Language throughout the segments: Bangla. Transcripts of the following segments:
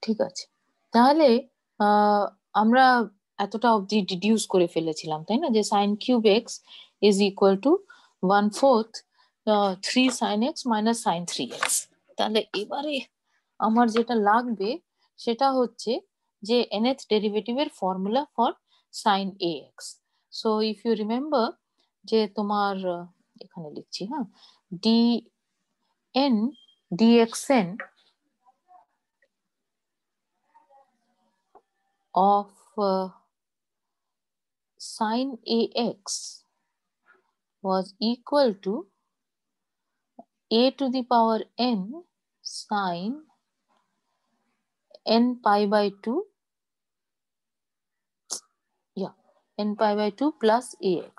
ঠিক আছে, তাহলে আমরা এতটা অবধি ডিডিউস করে ফেলেছিলাম, তাই না, যে sine cube x is equal to 1/4 3 sin x minus sine 3x। তাহলে এবারে আমার যেটা লাগবে সেটা হচ্ছে যে nth ডেরিভেটিভের formula for sine ax। So if you remember যে তোমার এখানে লিখছি, হ্যাঁ, dn dxn of sin ax was equal to a to the power n sin n pi by 2, yeah, n pi by 2 plus ax.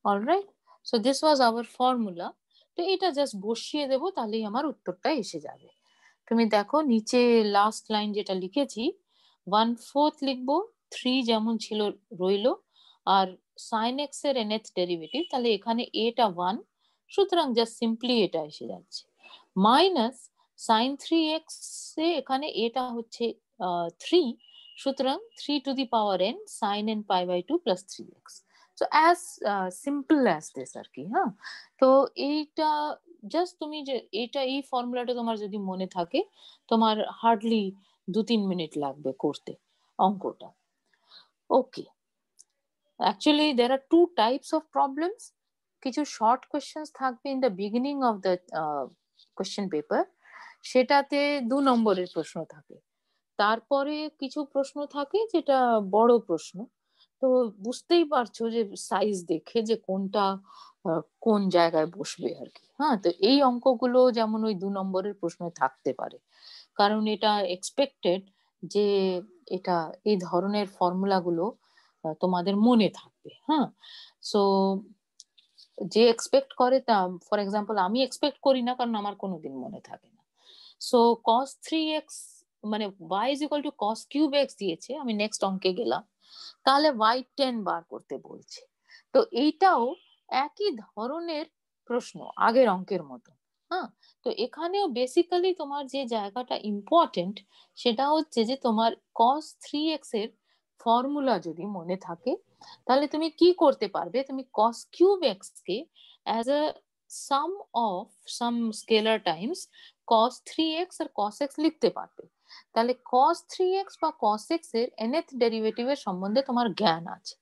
All right, so this was our formula. তো এটা জাস্ট বসিয়ে দেবো, তাহলেই আমার উত্তরটা এসে যাবে। তুমি দেখো নিচে লাস্ট লাইন যেটা লিখেছি, 1/4 লিখবো, 3 যেমন ছিল রইলো, আর সাইন এক্স এর nth ডেরিভেটিভ, তাহলে এখানে এটা 1, সুতরাং জাস্ট সিম্পলি এটা এসে যাচ্ছে, মাইনাস সাইন 3x এ এখানে এটা হচ্ছে 3, সুতরাং 3 to the power n sin n pi by 2 plus 3x। So as simple as this আর কি। হ্যাঁ, তো এইটা জাস্ট তুমি যে এটা এই ফর্মুলাটা তোমার যদি মনে থাকে, তোমার হার্ডলি 2-3 মিনিট লাগবে করতে অঙ্কটা। Okay, actually there are two types of problems. কিছু শর্ট কোয়েশ্চেন্স থাকবে in the beginning of the question paper, সেটাতে 2 নম্বরের প্রশ্ন থাকে। তারপরে কিছু প্রশ্ন থাকে যেটা বড় প্রশ্ন, তো বুঝতেই পারছো যে সাইজ দেখে যে কোনটা কোন জায়গায় বসবে আর কি। হ্যাঁ, তো এই অঙ্কগুলো যেমন ওই 2 নম্বরের প্রশ্নে থাকতে পারে, কারণ এটা এক্সপেক্টেড যে এটা এই ধরনের ফর্মুলাগুলো তোমাদের মনে থাকবে। হ্যাঁ, সো যে এক্সপেক্ট করে, তা ফর এক্সাম্পল আমি এক্সপেক্ট করি না, কারণ আমার কোনোদিন মনে থাকে না। সো cos 3x মানে y is equal to cos cube x দিয়েছে, আমি নেক্সট অঙ্কে গেলাম, তাহলে y10 বার করতে বলছে। তো এইটাও একই ধরনের প্রশ্ন, আগের অঙ্কের মতো। হ্যাঁ, তো এখানেও বেসিক্যালি তোমার যে জায়গাটা ইম্পর্টেন্ট সেটা হচ্ছে যে তোমার cos 3x এর ফর্মুলা যদি মনে থাকে, তাহলে তুমি কি করতে পারবে, তুমি cos কিউব x কে as a sum of some scalar times cos 3x আর cos x লিখতে পারবে। তাহলে cos 3x বা cos x এর nth ডেরিভেটিভের সম্বন্ধে তোমার জ্ঞান আছে,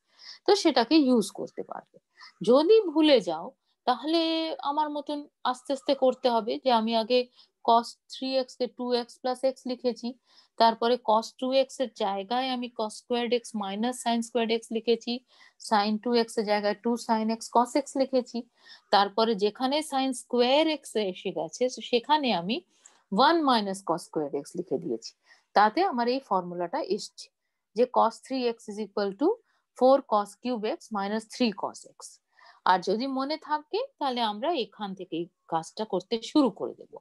তো সেটাকে ইউজ করতে পারবে। যদি ভুলে যাও, তাহলে আমার মতন আস্তে আস্তে করতে হবে, যে আমি আগে cos 3x কে 2x plus x লিখেছি, তারপরে cos 2x এর জায়গায় আমি cos squared x minus sin squared x লিখেছি, sin 2x এর জায়গায় 2 sin x cos x লিখেছি, তারপরে যেখানে sin square x এসে গেছে সেখানে আমি 1 minus cos squared x লিখে দিয়েছি। তাতে আমার এই ফর্মুলাটা এসছে যে cos 3x is equal to 4 cos cube x minus 3 cos x। আর যদি মনে থাকে তাহলে আমরা এখান থেকেই কাজটা করতে শুরু করে দেব।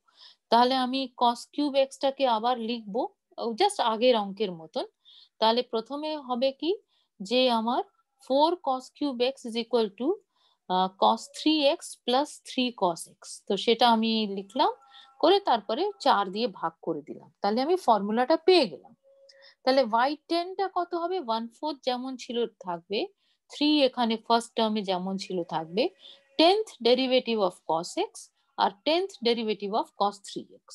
তাহলে আমি cos cube x টাকে আবার লিখবো জাস্ট আগের অঙ্কের মতন। তাহলে প্রথমে হবে কি, যে আমার 4 cos cube x is equal to cos 3x plus 3 cos x, তো সেটা আমি লিখলাম, করে তারপরে 4 দিয়ে ভাগ করে দিলাম, তাহলে আমি ফর্মুলাটা পেয়ে গেলাম। তাহলে y10 টা কত হবে, 1/4 যেমন ছিল থাকবে, 3 এখানে ফার্স্ট টার্মে যেমন ছিল থাকবে, 10th derivative of cos x আর 10th derivative of cos 3x।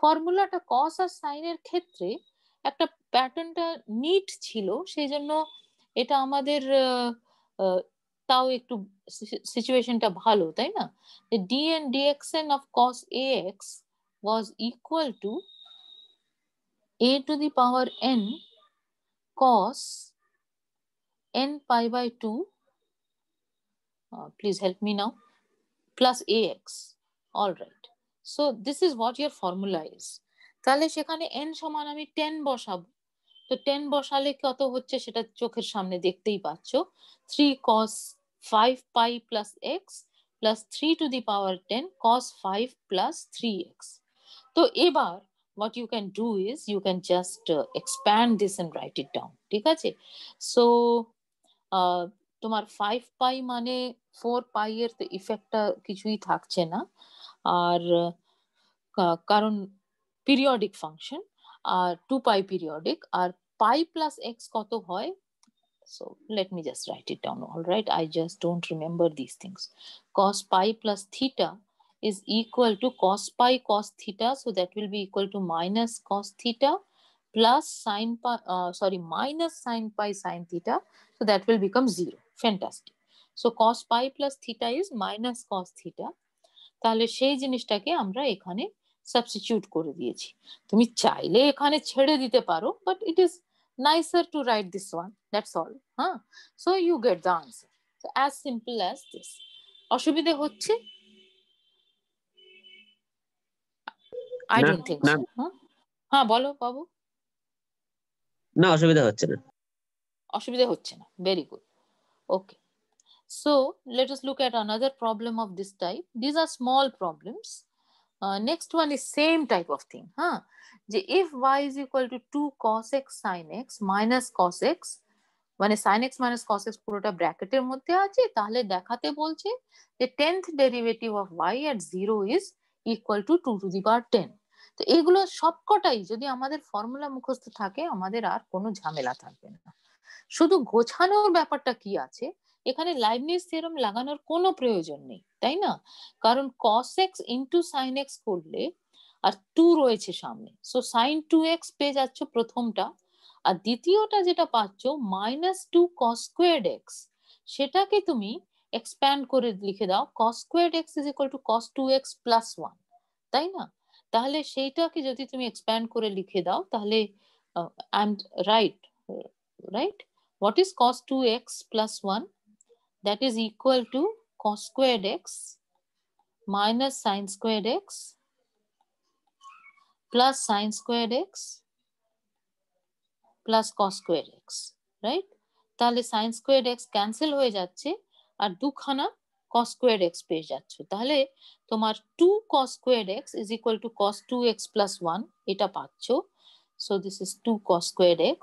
ফর্মুলাটা cos আর sin এর ক্ষেত্রে একটা প্যাটার্নটা নিট ছিল, সেই জন্য এটা আমাদের তাও একটু সিচুয়েশনটা ভালো, তাই না? dn dxn of cos ax was equal to a to the power n cos n pi by 2, please help me now, plus ax. All right, so this is what your formula is. তাহলে সেখানে n সমান আমি 10 বসাবো, তো 10 বসালে কত হচ্ছে সেটা চোখের সামনে দেখতেই পাচ্ছ, 3 cos 5 pi plus x plus 3 to the power 10 cos 5 plus 3x। তো এবার what you can do is you can just expand this and write it down, ঠিক আছে? সো তোমার 5 পাই মানে 4 পাই এর তো ইফেক্টটা কিছুই থাকছে না, আর কারণ পিরিয়ডিক ফাংশন, আর 2 পাই পিরিয়ডিক, আর পাই প্লাস এক্স কত হয়? So let me just write it down. All right, I just don't remember these things. Cos pi plus theta is equal to cos pi cos theta, so that will be equal to minus cos theta plus sin pi, minus sin pi sin theta, so that will become 0. Fantastic. So cos pi plus theta is minus cos theta. তাহলে সেই জিনিসটাকে আমরা এখানে সাবস্টিটিউট করে দিয়েছি। তুমি চাইলে এখানে ছেড়ে দিতে পারো, but it is nicer to write this one, that's all. So you get the answer. So as simple as this. অসুবিধে হচ্ছে? I don't think so. হ্যাঁ বলো বাবু। না, অসুবিধা হচ্ছে না। অসুবিধা হচ্ছে না, very good. Okay, so let us look at another problem of this type. These are small problems. Next one is same type of thing. যে if y is equal to 2 cos x sin x minus cos x, মানে sin x minus cos x পুরোটা ব্র্যাকেটের মধ্যে আছে, তাহলে দেখাতে বলছে যে 10th derivative of y at 0 is equal to 2 to the power 10. তো এগুলো সবকটাই যদি আমাদের ফর্মুলা মুখস্থ থাকে, আমাদের আর কোনো ঝামেলা থাকবে না। শুধু গোছানোর ব্যাপারটা কি আছে, এখানে লাইবনিজ থিওরেম লাগানোর কোনো প্রয়োজন নেই, তাই না? কারণ cos x into sin x করলে আর 2 রয়েছে সামনে, সো sin 2x পেয়ে যাচ্ছ প্রথমটা, আর দ্বিতীয়টা যেটা পাচ্ছ মাইনাস 2 cos squared x, সেটাকে তুমি এক্সপ্যান্ড করে লিখে দাও cos squared x is equal to cos 2x plus 1, তাই না? তাহলে সেইটাকে যদি তুমি এক্সপ্যান্ড করে লিখে দাও, তাহলে I am right? What is cos 2x plus 1? That is equal to cos squared x minus sin squared x plus sin squared x plus cos squared x, right? তাহলে sin squared x ক্যান্সেল হয়ে যাচ্ছে আর দুখানা cos squared x পেয়ে যাচ্ছ। তাহলে তোমার 2 cos squared x is equal to cos 2x plus 1 এটা পাচ্ছ। So this is 2 cos squared x,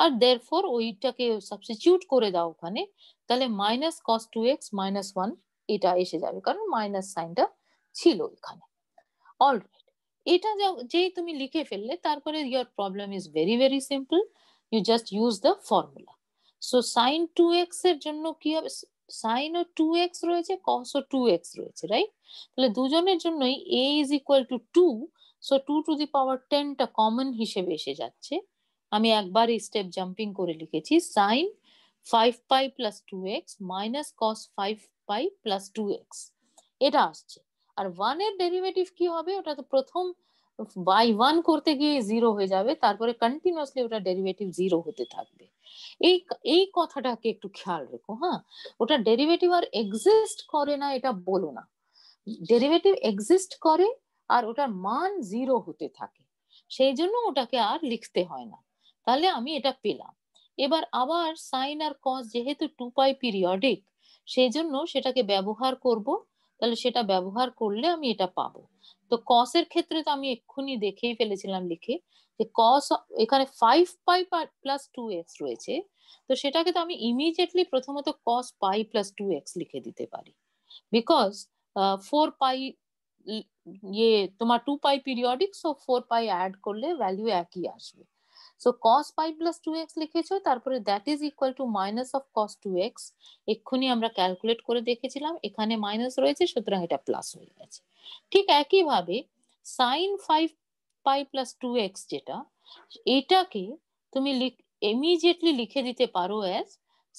R therefore ওইটাকে সাবস্টিটিউট করে দাও ওখানে, তাহলে মাইনাস cos 2x minus 1 এটা এসে যাবে, কারণ মাইনাস সাইনটা ছিল এখানে। অলরাইট, এটা যেই তুমি লিখে ফেললে, তারপরে your problem is very very simple. You just use the formula. So sin 2x এর জন্য কি হবে? sin ও 2x রয়েছে, cos ও 2x রয়েছে, রাইট? তাহলে দুজনের জন্যই a is equal to 2, so 2 to the power 10 টা কমন হিসেবে এসে যাচ্ছে। আমি একবার এই স্টেপ জাম্পিং করে লিখেছি sin 5 pi plus 2x minus cos 5 pi plus 2x, এটা আসছে। আর 1 এর ডেরিভেটিভ কি হবে? ওটা তো প্রথম বাই 1 করতে গিয়ে 0 হয়ে যাবে, তারপরে কন্টিনিউয়াসলি ওটা ডেরিভেটিভ 0 হতে থাকবে। এই কথাটাকে একটু খেয়াল রেখো। ওটা ডেরিভেটিভ আর এক্সিস্ট করে না এটা বলো না, ডেরিভেটিভ এক্সিস্ট করে আর ওটার মান 0 হতে থাকে, সেই জন্য ওটাকে আর লিখতে হয় না। তাহলে আমি এটা পেলাম। এবার আবার সাইন আর কস যেহেতু 2 পাই পিরিয়ডিক, সেই জন্য সেটাকে ব্যবহার করব। তাহলে সেটা ব্যবহার করলে আমি এটা পাবো। তো কস এর ক্ষেত্রে তো আমি এক্ষুনি দেখেই ফেলেছিলাম লিখে, যে কস এখানে 5 পাই প্লাস 2x রয়েছে, তো সেটাকে তো আমি ইমিডিয়েটলি প্রথমত cos পাই প্লাস 2x লিখে দিতে পারি, বিকজ 4 পাই ইয়ে তোমার 2 পাই পিরিয়ডিক, সো 4 পাই অ্যাড করলে ভ্যালু একই আসবে। সো cos পাই প্লাস 2x লিখেছো, তারপরে that is equal to minus of cos 2x, এক্ষুনি আমরা ক্যালকুলেট করে দেখেছিলাম এখানে মাইনাস রয়েছে, সুতরাং এটা প্লাস হয়ে গেছে। ঠিক একইভাবে sin 5 পাই প্লাস 2x যেটা, এটাকে তুমি ইমিডিয়েটলি লিখে দিতে পারো অ্যাজ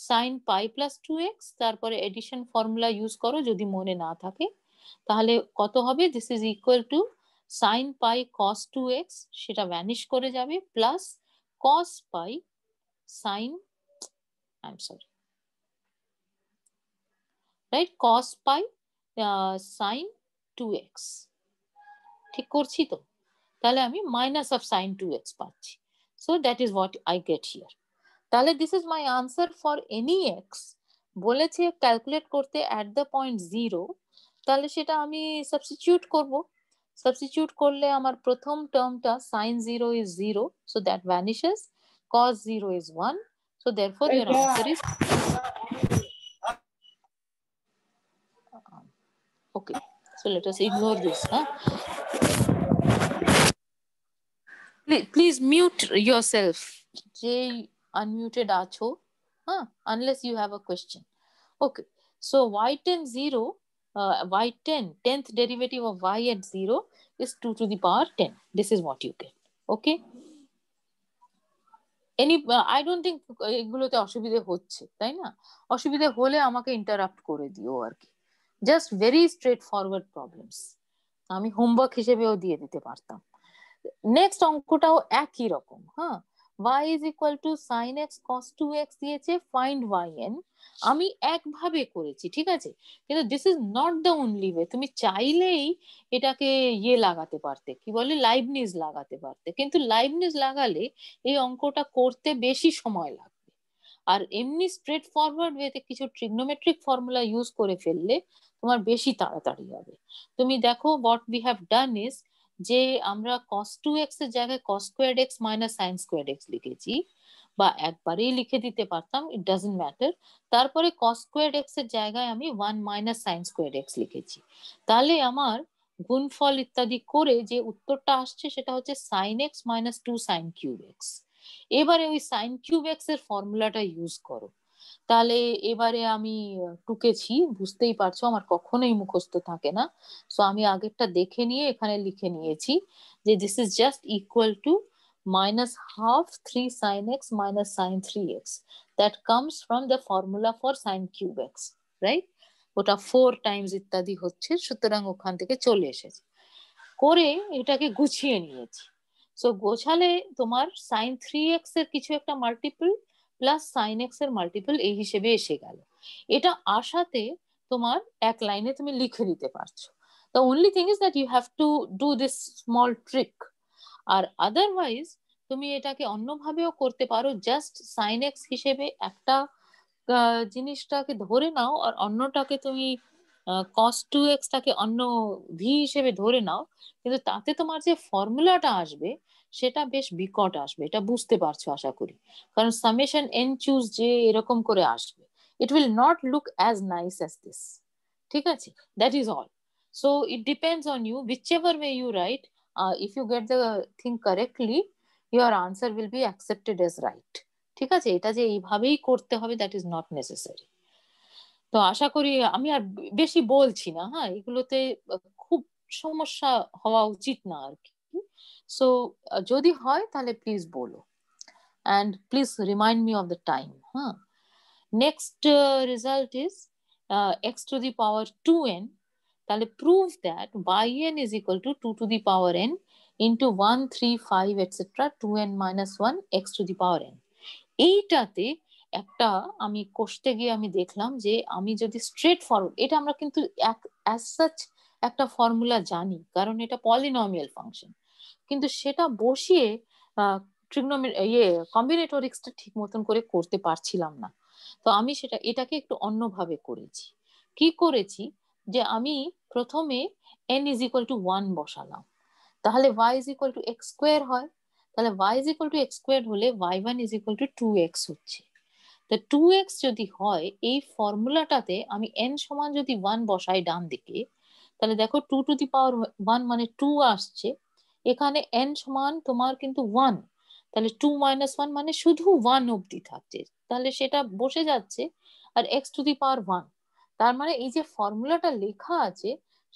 sin পাই প্লাস 2x, তারপরে এডিশন ফর্মুলা ইউজ করো যদি মনে না থাকে, তাহলে কত হবে? This is equal to sin pi cos 2x, সেটা ভ্যানিশ করে যাবে, plus cos pi sin, I am sorry, right, cos pi sin 2x, ঠিক করছি তো? তাহলে আমি মাইনাস অফ sin 2x পাচ্ছি। So that is what I get here. তাহলে this is my answer for any x. বলেছে ক্যালকুলেট করতে অ্যাট দ্য পয়েন্ট 0, তাহলে সেটা আমি সাবস্টিটিউট করব। সাবস্টিটিউট করলে আমার প্রথম টার্মটা sin 0 is 0, so that vanishes, cos 0 is 1, so therefore your answer is okay. So let us ignore this. Please mute yourself. যে unmuted আছো, unless you have a question. Okay, so y10 0, y10 10th derivative of y at 0 is 2 to the power 10. This is what you get. Okay, I don't think এগুলোতে অসুবিধা হচ্ছে, তাই না? অসুবিধা হলে আমাকে ইন্টারাপ্ট করে দিও আর কি। Just very straight forward problems, আমি হোমওয়ার্ক হিসেবেও দিয়ে দিতে পারতাম। নেক্সট অঙ্কটাও একই রকম। y is equal to sin x cos 2x দিয়েছে, ফাইন্ড yn। আমি একভাবে করেছি, ঠিক আছে, কিন্তু this is not the only way. তুমি চাইলেই এটাকে লাগাতে পারতে, কি বলে, লাইবনিজ লাগাতে পারতে, কিন্তু লাইবনিজ লাগালে এই অঙ্কটা করতে বেশি সময় লাগবে। আর এমনি স্ট্রেট ফরওয়ার্ড ওয়েতে কিছু ট্রিগনোমেট্রিক ফর্মুলা ইউজ করে ফেললে তোমার বেশি তাড়াতাড়ি হবে। তুমি দেখো, what we have done is যে আমরা cos 2x এর জায়গায় cos squared x minus sin squared x লিখেছি, বা একবারেই লিখে দিতে পারতাম, ইট ডাজন্ট ম্যাটার। তারপরে cos squared x এর জায়গায় আমি 1 minus sin squared x লিখেছি। তাহলে আমার গুণফল ইত্যাদি করে যে উত্তরটা আসছে সেটা হচ্ছে sin x minus 2 sin cube x। এবারে ওই sin cube x এর ফর্মুলাটা ইউজ করো। তাহলে এবারে আমি টুকেছি, বুঝতেই পারছো আমার কখনোই মুখস্থ থাকে না। সো আমি আগেরটা দেখে নিয়ে এখানে লিখে নিয়েছি যে this is just equal to minus half 3 sin x minus sin 3x that comes from the formula for sin cube x, right? ওটা 4 টাইমস ইত্যাদি হচ্ছে, সুতরাং ওখান থেকে চলে এসেছে। করে এটাকে গুছিয়ে নিয়েছি। সো গোছালে তোমার sin 3x এর কিছু একটা মাল্টিপল প্লাস sin x এর মাল্টিপল এই হিসেবে এসে গেল। এটা আসাতে তোমার এক লাইনে তুমি লিখে দিতে পারছো। The only thing is that you have to do this small trick. আর আদারওয়াইজ তুমি এটাকে অন্যভাবেও করতে পারো, জাস্ট sin x হিসেবে একটা জিনিসটাকে ধরে নাও আর অন্যটাকে তুমি cos 2x টাকে অন্য ভি হিসেবে ধরে নাও, কিন্তু তাতে তোমার যে ফর্মুলাটা আসবে সেটা বেশ বিকট আসবে, এটা বুঝতে পারছো আশা করি। কারণ সামেশন এন চুজ যে এরকম করে আসবে, it will not look as nice as this. ঠিক আছে, that is all. So it depends on you, whichever way you write, if you get the thing correctly, your answer will be accepted as right. ঠিক আছে, এটা যে এইভাবেই করতে হবে দ্যাট ইজ নট নেসেসারি। তো আশা করি আমি আর বেশি বলছি না, এগুলোতে খুব সমস্যা হওয়া উচিত না আর কি। সো যদি হয় তাহলে প্লিজ বলো, and please remind me of the time. Next result is x to the power 2n. তাহলে prove that yn is equal to 2 to the power n into 1 3 5 etc 2n minus 1 x to the power n। এইটাতে একটা আমি কষতে গিয়ে আমি দেখলাম যে আমি যদি স্ট্রেট ফরওয়ার্ড, এটা আমরা কিন্তু অ্যাজ সাচ একটা ফর্মুলা জানি কারণ এটা পলিনোমিয়াল ফাংশন, কিন্তু সেটা বসিয়ে কম্বিনেটরিক্সটা ঠিক মতন করে করতে পারছিলাম না। তো আমি এটাকে একটু অন্যভাবে করেছি। কি করেছি যে আমি প্রথমে n is equal to 1 বসালাম, তাহলে y is equal to x square হয়, তাহলে y is equal to x square হলে y1 is equal to 2x হচ্ছে। তো 2x যদি হয় এই ফর্মুলাটাতে আমি n সমান যদি 1 বসাই ডান দিকে, তাহলে দেখো 2 to the power 1 মানে 2 আসছে, এখানে n সমান তোমার কিন্তু 1, তাহলে 2 minus 1 মানে শুধু 1 অবধি থাকছে, তাহলে সেটা বসে যাচ্ছে আর x to the power 1। তার মানে এই যে ফর্মুলাটা লেখা আছে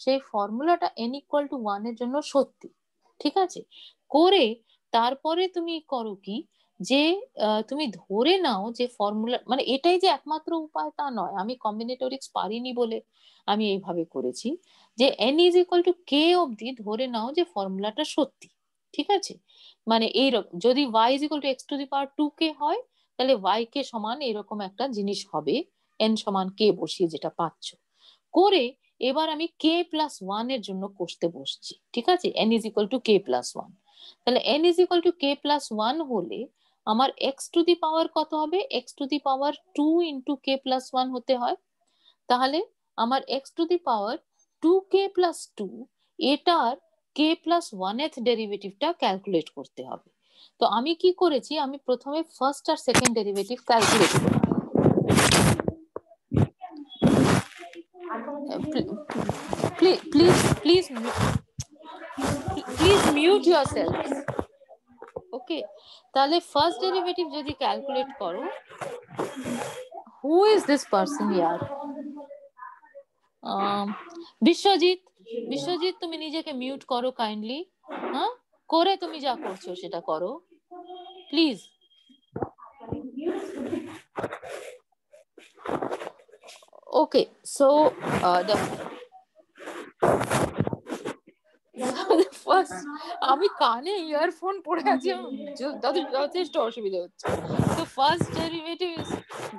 সেই ফর্মুলাটা n equal to 1 এর জন্য সত্যি। ঠিক আছে, করে তারপরে তুমি করো কি যে তুমি ধরে নাও যে ফর্মুলা, মানে এটাই যে একমাত্র উপায় তা নয়, আমি কম্বিনেটরিক্স পারিনি বলে আমি এইভাবে করেছি যে n is equal to k অবধি ধরে নাও যে ফর্মুলাটা সত্যি। ঠিক আছে, মানে এইরকম যদি y is equal to x to the power 2k হয় তাহলে y কে সমান এরকম একটা জিনিস হবে, n সমান k বসিয়ে যেটা পাচ্ছ। করে এবার আমি k প্লাস 1 এর জন্য কষতে বসছি। ঠিক আছে, n is equal to k plus 1, তাহলে n is equal to k plus 1 হলে আমার x টু দি পাওয়ার কত হবে, x two the power 2 into k plus 1 হতে হয়। তাহলে আমার x two the power 2k plus 2 এটার k প্লাস 1 এর ডেরিভেটিভটা ক্যালকুলেট করতে হবে। তো আমি কি করেছি, আমি প্রথমে ফার্স্ট আর সেকেন্ড ডেরিভেটিভ ক্যালকুলেট করি। Please mute yourself. ওকে, তাহলে ফার্স্ট ডেরিভেটিভ যদি ক্যালকুলেট করো, হু ইজ দিস পারসন ইয়ার? বিশ্বজিৎ, বিশ্বজিৎ তুমি নিজেকে মিউট করো কাইন্ডলি, হ্যাঁ, করে তুমি যা করছো সেটা করো প্লিজ। ওকে, সো ফার্স্ট, আমি কানে ইয়ারফোন পরে আছি, যথেষ্ট অসুবিধা হচ্ছে। তো first derivative is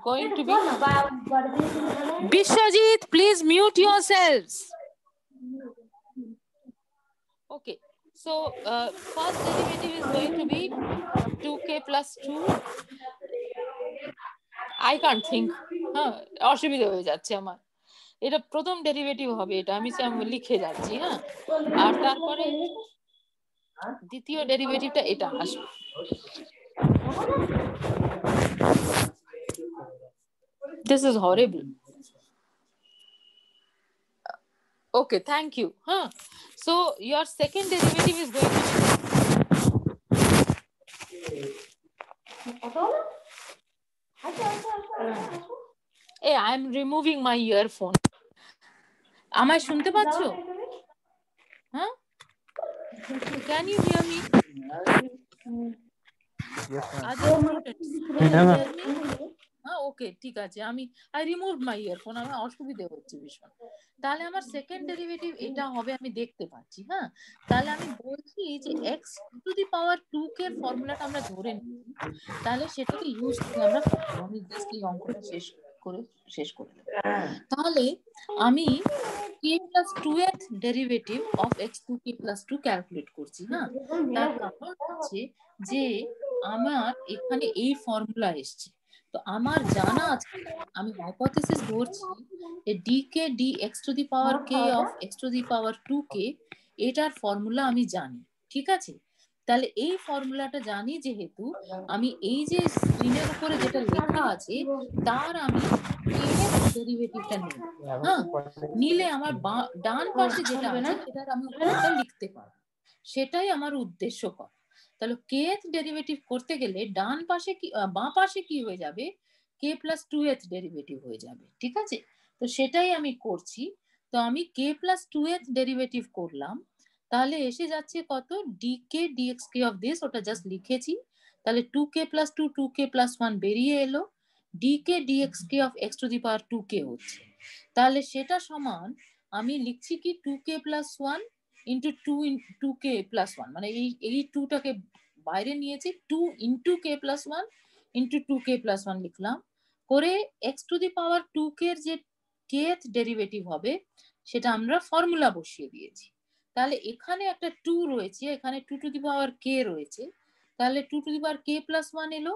going to be, Biswajit please mute yourselves. Okay, so first derivative is going to be 2k plus 2. I can't think, হ্যাঁ অসুবিধা হয়ে যাচ্ছে আমার। এটা প্রথম ডেরিভেটিভ হবে, এটা আমি লিখে যাচ্ছি, হ্যাঁ। আর তারপরে দ্বিতীয় ডেরিভেটিভটা এটা আসবে। This is horrible. Okay, thank you. So your second derivative is going to be, hey, I am removing my earphone. আমায় শুনতে পাচ্ছো? হ্যাঁ, can you hear me? Yes, ma'am. Other students, can you hear me? হ্যাঁ, ওকে, ঠিক আছে, আমি আই রিমুভ মাই ইয়ারফোন, আমার অসুবিধা হচ্ছে ভীষণ। তাহলে আমার সেকেন্ড ডেরিভেটিভ এটা হবে, আমি দেখতে পাচ্ছি, হ্যাঁ। তাহলে আমি বলছি যে x two the power 2k এর ফর্মুলাটা আমরা ধরে নিচ্ছি, তাহলে সেটাকে ইউজ করে আমরা আমি জাস্ট এই অঙ্কটা শেষ করে দেব। তাহলে আমি k plus 2th derivative of x to k plus 2 calculate করছি, হ্যাঁ। তার কারণ হচ্ছে যে আমার এখানে এই ফর্মুলা এসছে, তো আমার জানা আছে, আমি হাইপোথেসিস ধরছি যে dk dx two the power k of x two the power 2k এটার ফর্মুলা আমি জানি, ঠিক আছে। তাহলে এই ফর্মুলাটা জানি যেহেতু, আমি এই যে স্ক্রিনের উপরে যেটা লেখা আছে তার আমি ডেরিভেটিভটা নিই, হ্যাঁ। নিলে আমার ডান পাশে যেটা আছে সেটার আমি উত্তরটা লিখতে পারবো, সেটাই আমার উদ্দেশ্য করা। তাহলে kth ডেরিভেটিভ করতে গেলে ডান পাশে কি বাঁ পাশে কি হয়ে যাবে, k plus 2th ডেরিভেটিভ হয়ে যাবে, ঠিক আছে। তো সেটাই আমি করছি। তো আমি k plus 2th ডেরিভেটিভ করলাম, তাহলে এসে যাচ্ছে কত, dk dxk অফ দিস, ওটা জাস্ট লিখেছি। তাহলে 2k plus 2 2k plus 1 বেরিয়ে এলো, dk dxk of x two the power 2k হচ্ছে। তাহলে সেটা সমান আমি লিখছি কি 2k plus 1 into 2k plus 1, মানে এই 2টাকে বাইরে নিয়েছি, 2 into k plus 1 into 2k plus 1 লিখলাম করে, x two the power 2k এর যে kth ডেরিভেটিভ হবে সেটা আমরা ফর্মুলা বসিয়ে দিয়েছি। তাহলে এখানে একটা 2 রয়েছে, এখানে 2 টু দি পাওয়ার k রয়েছে, তাহলে 2 two the power k plus 1 এলো,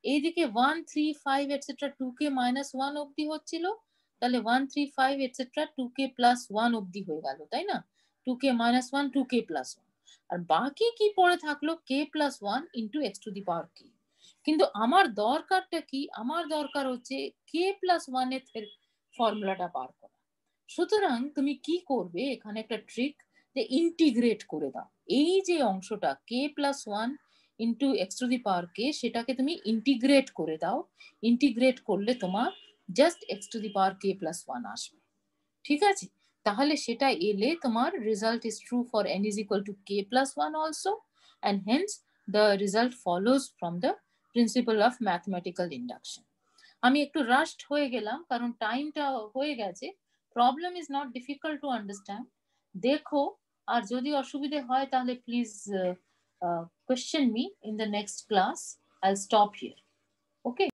এইদিকে 1 3 5 এটসেট্রা 2k minus 1 অবধি হচ্ছিল, তাহলে 1 3 5 এটসেট্রা 2k plus 1 অবধি হয়ে গেল, তাই না, 2k minus 1 2k plus 1, আর বাকি কি পড়ে থাকলো k plus 1 into x to the power k। কিন্তু আমার দরকারটা কি, আমার দরকার হচ্ছে k plus 1 এর ফর্মুলাটা বার করা। সুতরাং তুমি কি করবে, এখানে একটা ট্রিক, যে ইন্টিগ্রেট করে দাও এই যে অংশটা k plus 1 into x to the power k, সেটাকে তুমি ইন্টিগ্রেট করে দাও। ইন্টিগ্রেট করলে তোমার just x to the power k plus 1 আসবে, ঠিক আছে। তাহলে সেটা এলে তোমার result is true for n is equal to k plus 1 also, and hence the result follows from the principle of mathematical induction. আমি একটু রাশড হয়ে গেলাম কারণ টাইমটা হয়ে গেছে। Problem is not difficult to understand, দেখো, আর যদি অসুবিধে হয় তাহলে please question me in the next class. I'll stop here. Okay.